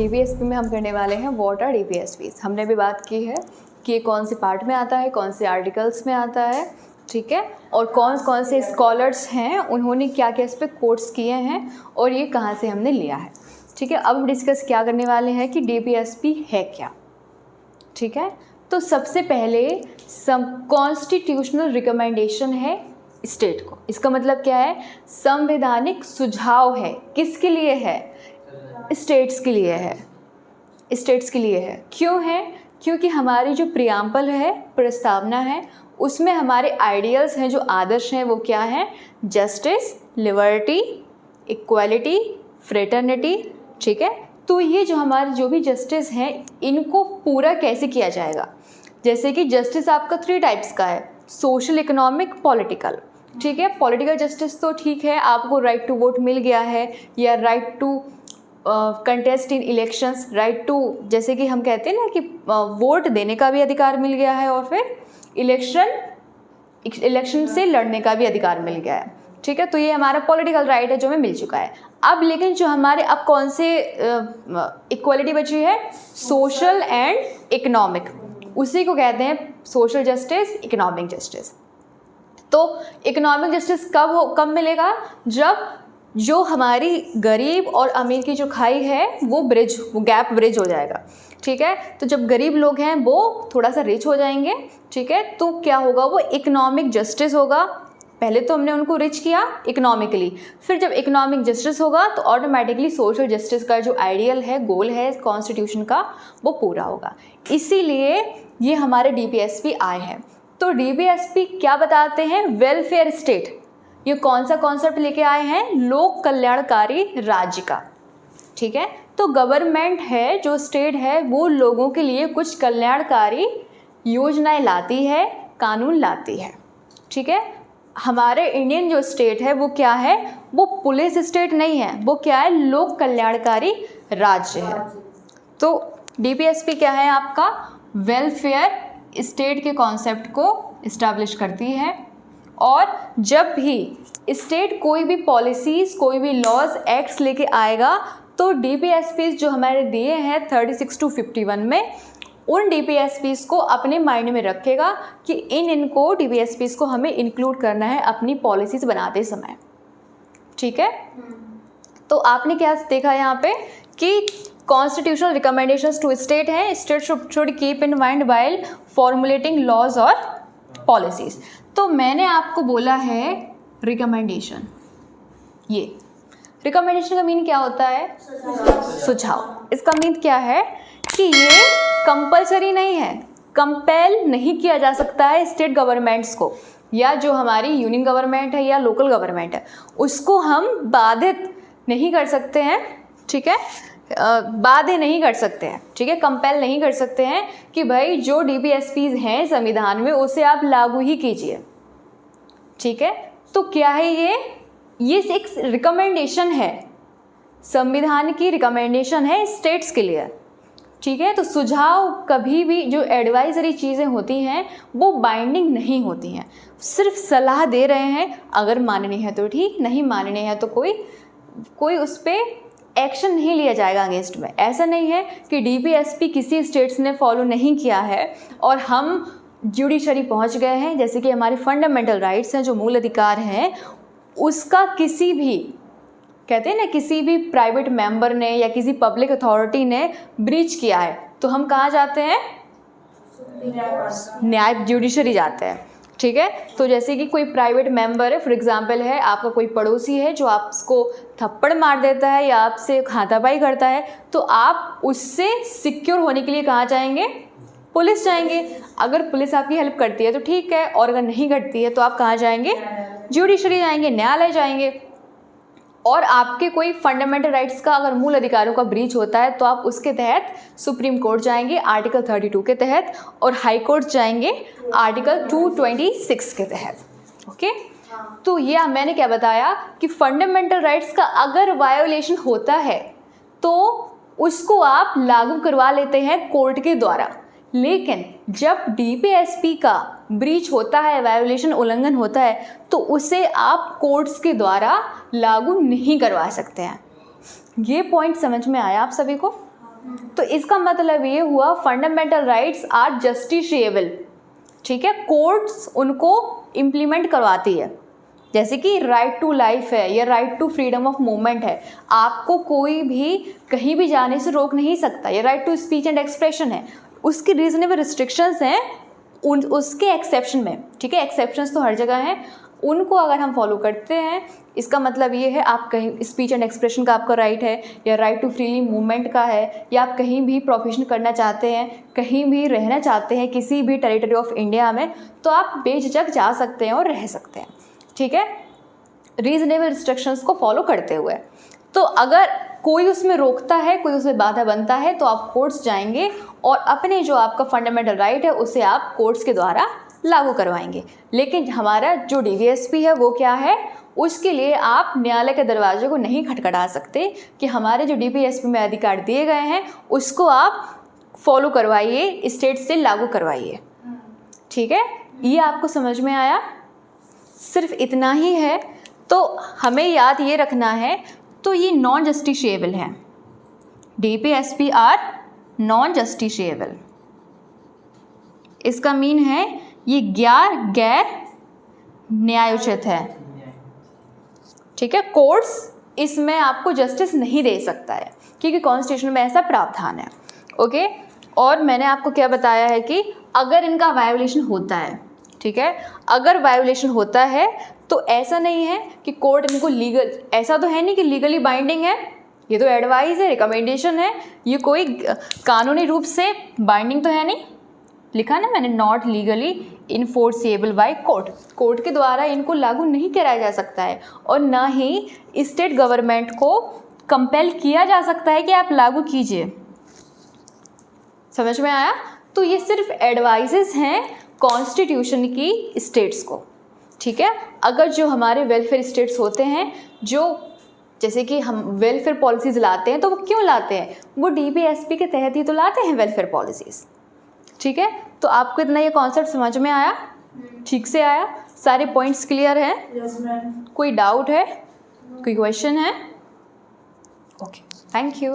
DPSP में हम करने वाले हैं व्हाट आर डीपीएसपीज। हमने भी बात की है कि ये कौन से पार्ट में आता है, कौन से आर्टिकल्स में आता है, ठीक है, और कौन कौन से स्कॉलर्स हैं, उन्होंने क्या क्या इस पर कोट्स किए हैं और ये कहाँ से हमने लिया है, ठीक है। अब हम डिस्कस क्या करने वाले हैं कि डीपीएसपी है क्या, ठीक है। तो सबसे पहले कॉन्स्टिट्यूशनल रिकमेंडेशन है स्टेट को। इसका मतलब क्या है? संवैधानिक सुझाव है। किसके लिए है? स्टेट्स के लिए है, स्टेट्स के लिए है। क्यों है? क्योंकि हमारी जो प्रियम्बल है, प्रस्तावना है, उसमें हमारे आइडियल्स हैं, जो आदर्श हैं, वो क्या हैं? जस्टिस, लिबर्टी, इक्वालिटी, फ्रेटर्निटी, ठीक है। तो ये जो हमारे जो भी जस्टिस हैं, इनको पूरा कैसे किया जाएगा? जैसे कि जस्टिस आपका 3 टाइप्स का है, सोशल, इकोनॉमिक, पॉलिटिकल, ठीक है। पॉलिटिकल जस्टिस तो ठीक है, आपको राइट टू वोट मिल गया है, या right to contest in elections, right to, जैसे कि हम कहते हैं ना कि वोट देने का भी अधिकार मिल गया है, और फिर इलेक्शन से लड़ने का भी अधिकार मिल गया है, ठीक है। तो ये हमारा पॉलिटिकल राइट है जो हमें मिल चुका है। अब लेकिन जो हमारे अब कौन से इक्वालिटी बची है? सोशल एंड इकोनॉमिक, उसी को कहते हैं सोशल जस्टिस, इकोनॉमिक जस्टिस। तो इकोनॉमिक जस्टिस कब मिलेगा? जब जो हमारी गरीब और अमीर की जो खाई है वो गैप ब्रिज हो जाएगा, ठीक है। तो जब गरीब लोग हैं वो थोड़ा सा रिच हो जाएंगे, ठीक है, तो क्या होगा? वो इकोनॉमिक जस्टिस होगा। पहले तो हमने उनको रिच किया इकोनॉमिकली, फिर जब इकोनॉमिक जस्टिस होगा तो ऑटोमेटिकली सोशल जस्टिस का जो आइडियल है, गोल है कॉन्स्टिट्यूशन का, वो पूरा होगा। इसीलिए ये हमारे डीपीएसपी आए हैं। तो डीपीएसपी क्या बताते हैं? Welfare state. ये कौन सा कॉन्सेप्ट लेके आए हैं? लोक कल्याणकारी राज्य का, ठीक है। तो गवर्नमेंट है, जो स्टेट है, वो लोगों के लिए कुछ कल्याणकारी योजनाएं लाती है, कानून लाती है, ठीक है। हमारे इंडियन जो स्टेट है वो क्या है? वो पुलिस स्टेट नहीं है, वो क्या है? लोक कल्याणकारी राज्य है। तो डीपीएसपी क्या है? आपका वेलफेयर स्टेट के कॉन्सेप्ट को इस्टेब्लिश करती है। और जब भी स्टेट कोई भी पॉलिसीज़, कोई भी लॉज, एक्ट्स लेके आएगा, तो डीपीएसपीज जो हमारे दिए हैं 36 to 51 में, उन डीपीएसपीज को अपने माइंड में रखेगा कि इनको डीपीएसपीज को हमें इंक्लूड करना है अपनी पॉलिसीज बनाते समय, ठीक है। तो आपने क्या देखा यहाँ पे कि कॉन्स्टिट्यूशनल रिकमेंडेशंस टू स्टेट हैं, state should keep in mind while formulating laws और पॉलिसीज। तो मैंने आपको बोला है रिकमेंडेशन। ये रिकमेंडेशन का मीन क्या होता है? सुझाव। इसका मीन क्या है कि ये कंपलसरी नहीं है, कंपेल नहीं किया जा सकता है स्टेट गवर्नमेंट्स को, या जो हमारी यूनियन गवर्नमेंट है या लोकल गवर्नमेंट है, उसको हम बाधित नहीं कर सकते हैं, ठीक है, बाध्य नहीं कर सकते हैं, ठीक है, कंपेल नहीं कर सकते हैं कि भाई जो डीपीएसपीज हैं संविधान में उसे आप लागू ही कीजिए, ठीक है। तो क्या है ये एक रिकमेंडेशन है, संविधान की रिकमेंडेशन है स्टेट्स के लिए, ठीक है। तो सुझाव कभी भी, जो एडवाइजरी चीज़ें होती हैं वो बाइंडिंग नहीं होती हैं, सिर्फ सलाह दे रहे हैं, अगर माननी है तो ठीक, नहीं माननी है तो कोई उस पर एक्शन नहीं लिया जाएगा अगेंस्ट में। ऐसा नहीं है कि डीपीएसपी किसी स्टेट्स ने फॉलो नहीं किया है और हम जुडिशरी पहुंच गए हैं, जैसे कि हमारे फंडामेंटल राइट्स हैं, जो मूल अधिकार हैं, उसका किसी भी, कहते हैं ना, किसी भी प्राइवेट मेंबर ने या किसी पब्लिक अथॉरिटी ने ब्रीच किया है तो हम कहाँ जाते हैं? न्याय जुडिशरी जाते हैं, ठीक है। तो जैसे कि कोई प्राइवेट मेंबर है, फॉर एग्जांपल है आपका कोई पड़ोसी है जो आपको थप्पड़ मार देता है या आपसे हाथापाई करता है, तो आप उससे सिक्योर होने के लिए कहाँ जाएंगे? पुलिस जाएंगे। अगर पुलिस आपकी हेल्प करती है तो ठीक है, और अगर नहीं करती है तो आप कहाँ जाएंगे? जुडिशरी जाएंगे, न्यायालय जाएंगे। और आपके कोई फंडामेंटल राइट्स का अगर मूल अधिकारों का ब्रीच होता है तो आप उसके तहत सुप्रीम कोर्ट जाएंगे आर्टिकल 32 के तहत, और हाई कोर्ट जाएंगे आर्टिकल 226 के तहत, ओके। तो ये मैंने क्या बताया कि फंडामेंटल राइट्स का अगर वायोलेशन होता है तो उसको आप लागू करवा लेते हैं कोर्ट के द्वारा, लेकिन जब डीपीएसपी का ब्रीच होता है, वायोलेशन, उल्लंघन होता है, तो उसे आप कोर्ट्स के द्वारा लागू नहीं करवा सकते हैं। ये पॉइंट समझ में आया आप सभी को? तो इसका मतलब ये हुआ फंडामेंटल राइट्स आर जस्टिशिएबल, ठीक है, कोर्ट्स उनको इम्प्लीमेंट करवाती है। जैसे कि राइट टू लाइफ है या right to freedom of movement है, आपको कोई भी कहीं भी जाने से रोक नहीं सकता। या right to speech and expression है, उसकी रीजनेबल रिस्ट्रिक्शंस हैं उसके एक्सेप्शन में, ठीक है, एक्सेप्शंस तो हर जगह हैं, उनको अगर हम फॉलो करते हैं इसका मतलब ये है आप कहीं स्पीच एंड एक्सप्रेशन का आपका राइट है, या राइट टू फ्रीली मूवमेंट का है, या आप कहीं भी प्रोफेशन करना चाहते हैं, कहीं भी रहना चाहते हैं किसी भी टेरिटरी ऑफ इंडिया में, तो आप बेझिझक जा सकते हैं और रह सकते हैं, ठीक है, रीजनेबल रिस्ट्रिक्शंस को फॉलो करते हुए। तो अगर कोई उसमें रोकता है, कोई उसमें बाधा बनता है, तो आप कोर्ट्स जाएंगे और अपने जो आपका फंडामेंटल राइट है उसे आप कोर्ट्स के द्वारा लागू करवाएंगे। लेकिन हमारा जो डीवीएसपी है वो क्या है, उसके लिए आप न्यायालय के दरवाजे को नहीं खटखटा सकते कि हमारे जो डीवीएसपी में अधिकार दिए गए हैं उसको आप फॉलो करवाइए, स्टेट से लागू करवाइए, ठीक है। ये आपको समझ में आया? सिर्फ इतना ही है। तो हमें याद ये रखना है, तो ये नॉन जस्टिशिएबल हैं, डीपीएसपी आर नॉन जस्टिशिएबल। इसका मीन है ये गैर न्यायोचित है, ठीक है। कोर्ट्स इसमें आपको जस्टिस नहीं दे सकता है क्योंकि कॉन्स्टिट्यूशन में ऐसा प्रावधान है, ओके। और मैंने आपको क्या बताया है कि अगर इनका वायोलेशन होता है, ठीक है, अगर वायोलेशन होता है तो ऐसा नहीं है कि कोर्ट इनको लीगल, ऐसा तो है नहीं कि लीगली बाइंडिंग है, ये तो एडवाइस है, रिकमेंडेशन है, ये कोई कानूनी रूप से बाइंडिंग तो है नहीं। लिखा ना मैंने, not legally enforceable by court, court के द्वारा इनको लागू नहीं कराया जा सकता है, और ना ही स्टेट गवर्नमेंट को कंपेल किया जा सकता है कि आप लागू कीजिए। समझ में आया? तो ये सिर्फ एडवाइसेस हैं कॉन्स्टिट्यूशन की स्टेट्स को, ठीक है। अगर जो हमारे वेलफेयर स्टेट्स होते हैं, जो जैसे कि हम वेलफेयर पॉलिसीज़ लाते हैं, तो वो क्यों लाते हैं? वो डीपीएसपी के तहत ही तो लाते हैं वेलफेयर पॉलिसीज़, ठीक है। तो आपको इतना ये कॉन्सेप्ट समझ में आया? ठीक से आया? सारे पॉइंट्स क्लियर हैं? Yes ma'am. कोई डाउट है? कोई क्वेश्चन है? Okay, thank you.